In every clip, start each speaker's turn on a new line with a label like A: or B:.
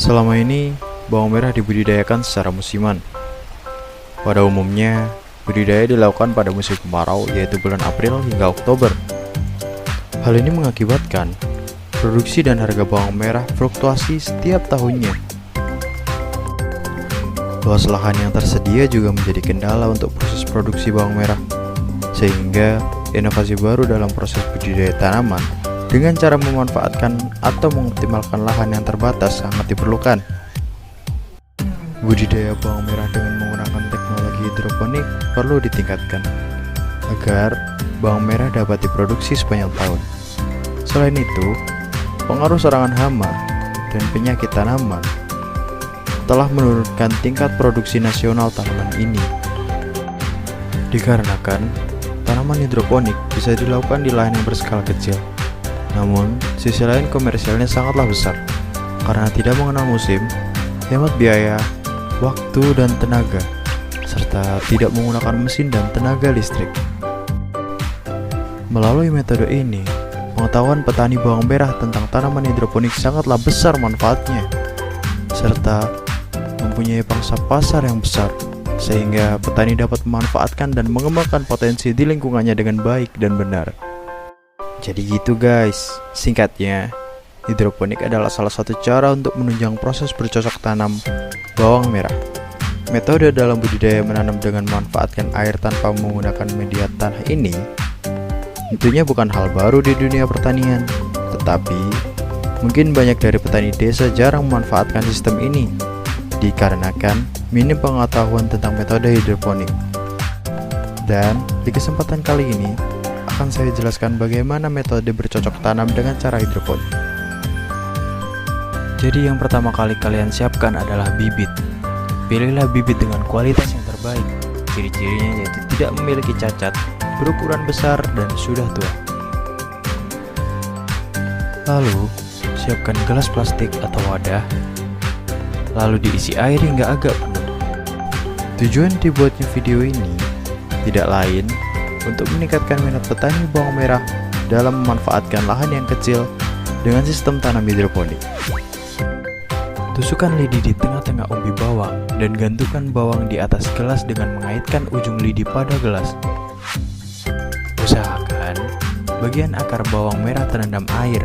A: Selama ini, bawang merah dibudidayakan secara musiman. Pada umumnya, budidaya dilakukan pada musim kemarau, yaitu bulan April hingga Oktober. Hal ini mengakibatkan produksi dan harga bawang merah fluktuasi setiap tahunnya. Luas lahan yang tersedia juga menjadi kendala untuk proses produksi bawang merah, sehingga inovasi baru dalam proses budidaya tanaman dengan cara memanfaatkan atau mengoptimalkan lahan yang terbatas sangat diperlukan. Budidaya bawang merah dengan menggunakan teknologi hidroponik perlu ditingkatkan agar bawang merah dapat diproduksi sepanjang tahun. Selain itu, pengaruh serangan hama dan penyakit tanaman telah menurunkan tingkat produksi nasional tanaman ini. Dikarenakan tanaman hidroponik bisa dilakukan di lahan yang berskala kecil, namun sisi lain komersialnya sangatlah besar karena tidak mengenal musim, hemat biaya, waktu dan tenaga, serta tidak menggunakan mesin dan tenaga listrik. Melalui metode ini, pengetahuan petani bawang merah tentang tanaman hidroponik sangatlah besar manfaatnya, serta mempunyai pangsa pasar yang besar, sehingga petani dapat memanfaatkan dan mengembangkan potensi di lingkungannya dengan baik dan benar. Jadi gitu guys, singkatnya, hidroponik adalah salah satu cara untuk menunjang proses bercocok tanam bawang merah. Metode dalam budidaya menanam dengan memanfaatkan air tanpa menggunakan media tanah ini tentunya bukan hal baru di dunia pertanian, tetapi mungkin banyak dari petani desa jarang memanfaatkan sistem ini dikarenakan minim pengetahuan tentang metode hidroponik. Dan di kesempatan kali ini akan saya jelaskan bagaimana metode bercocok tanam dengan cara hidroponik. Jadi yang pertama kali kalian siapkan adalah bibit. Pilihlah bibit dengan kualitas yang terbaik. Ciri-cirinya yaitu tidak memiliki cacat, berukuran besar, dan sudah tua. Lalu, siapkan gelas plastik atau wadah, lalu diisi air hingga agak penuh. Tujuan dibuatnya video ini tidak lain untuk meningkatkan minat petani bawang merah dalam memanfaatkan lahan yang kecil dengan sistem tanam hidroponik. Tusukkan lidi di tengah-tengah umbi bawang dan gantungkan bawang di atas gelas dengan mengaitkan ujung lidi pada gelas. Usahakan bagian akar bawang merah terendam air,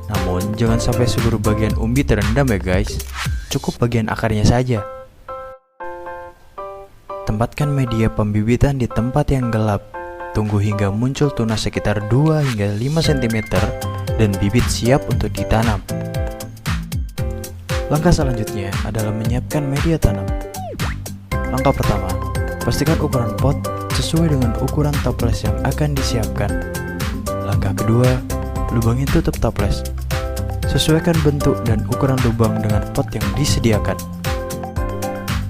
A: namun jangan sampai seluruh bagian umbi terendam ya guys, cukup bagian akarnya saja. Tempatkan media pembibitan di tempat yang gelap. Tunggu hingga muncul tunas sekitar 2 hingga 5 cm dan bibit siap untuk ditanam. Langkah selanjutnya adalah menyiapkan media tanam. Langkah pertama, pastikan ukuran pot sesuai dengan ukuran toples yang akan disiapkan. Langkah kedua, lubangi tutup toples. Sesuaikan bentuk dan ukuran lubang dengan pot yang disediakan.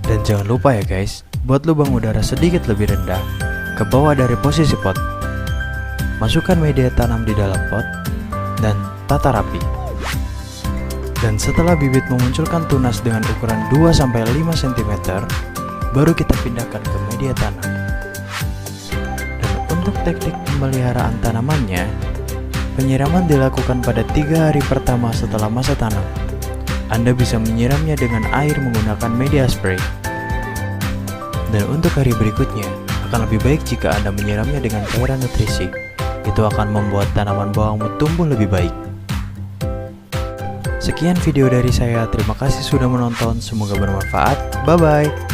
A: Dan jangan lupa ya guys, buat lubang udara sedikit lebih rendah ke bawah dari posisi pot. Masukkan media tanam di dalam pot dan tata rapi. Dan setelah bibit memunculkan tunas dengan ukuran 2-5 cm, baru kita pindahkan ke media tanam. Dan untuk teknik pemeliharaan tanamannya, penyiraman dilakukan pada 3 hari pertama setelah masa tanam. Anda bisa menyiramnya dengan air menggunakan media spray. Dan untuk hari berikutnya, akan lebih baik jika Anda menyiramnya dengan cairan nutrisi. Itu akan membuat tanaman bawangmu tumbuh lebih baik. Sekian video dari saya, terima kasih sudah menonton, semoga bermanfaat. Bye-bye.